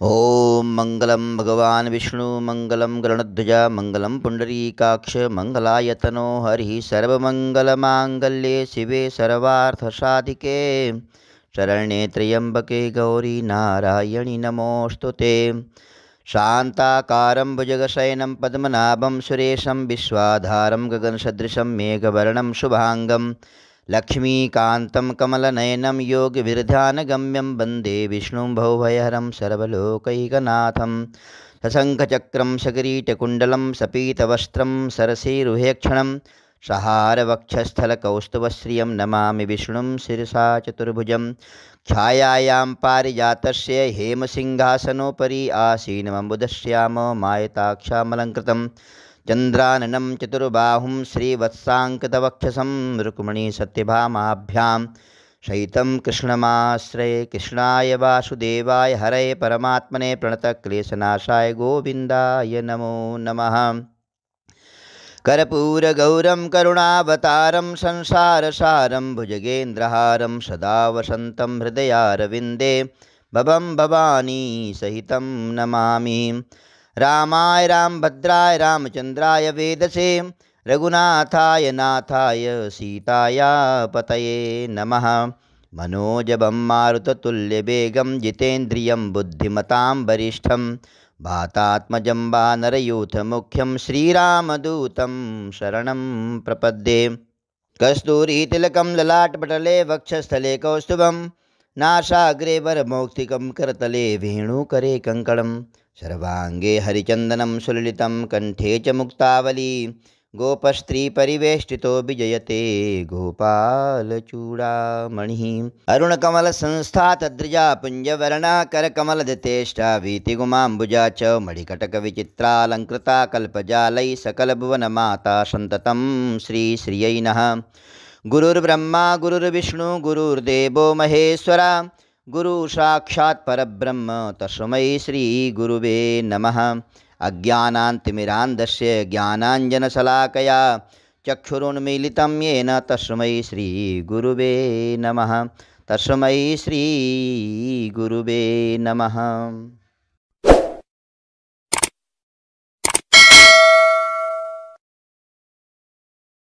ओम मंगलम भगवान विष्णु मंगलम गरुड़ध्वज मंगलम पुंडरीकाक्ष मंगलायतनो हरि सर्वमंगलमांगल्ये शिवे सर्वार्थसाधिके शरण्ये त्र्यंबके गौरी नारायणि नमोस्तुते। शान्ताकारं भुजगशयनं पद्मनाभं सुरेशं विश्वाधारं गगनसदृशं मेघवर्णं शुभांगं लक्ष्मीकान्तं कमलनयनं योगिविरध्यानगम्यं वन्दे विष्णुं भवभयहरं सर्वलोकैकनाथं। सशङ्खचक्रं सकिरीटकुण्डलं सपीतवस्त्रं सरसीरुहेक्षणं सहारवक्षस्थलकौस्तुभश्रियं नमामि विष्णुं शिरसा चतुर्भुजं। छायायां पारिजातस्य हेमसिंहासनोपरि आसीनमम्बुदश्याम मायताक्षामलङ्कृतं चन्द्राननं चतुर्बाहुं श्रीवत्साङ्कितवक्षसं रुक्मिणीसत्यभामाभ्यां शयितं कृष्णमाश्रये। कृष्णाय वासुदेवाय हरये परमात्मने प्रणतक्लेशनाशाय गोविन्दाय नमो नमः। कर्पूरगौरं करुणावतारं संसारसारं भुजगेन्द्रहारं सदा वसन्तं हृदयारविन्दे भवं भवानी सहितं नमामि। रामाय रामभद्राय रामचन्द्राय वेदसे रघुनाथाय नाथाय सीताया पतये नमः। मनोजवं मारुततुल्यवेगं जितेन्द्रियं बुद्धिमतां वरिष्ठं वातात्मजं वानरयूथमुख्यं श्रीरामदूतं शरणं प्रपद्ये। कस्तूरीतिलकं ललाटपटले वक्षस्थले कौस्तुभं नासाग्रे वरमौक्तिकं करतले वेणुकरे कङ्कणं सर्वांगे हरिचन्दनं सुललितं कंठे च मुक्तावली गोपस्त्रीपरिवेष्टितो विजयते गोपालचूडामणिः। अरुणकमलसंस्था तद्रिजा पुञ्जवर्णा करकमलदतेष्टा वीतिगुमाम्बुजा च मणिकटकविचित्रालङ्कृता कल्पजालैः सकलभुवनमाता सन्ततं श्रीश्रियै नः। गुरुर्ब्रह्मा गुरुर्विष्णु गुरुर्देवो महेश्वरा गुरु साक्षात् परब्रह्म तस्मै श्री गुरुवे नमः। अज्ञानान्तिमिरान्धस्य ज्ञानाञ्जनशलाकया चक्षुरुन्मीलितं येन तस्मै श्री गुरुवे नमः। तस्मै श्री गुरुवे नमः।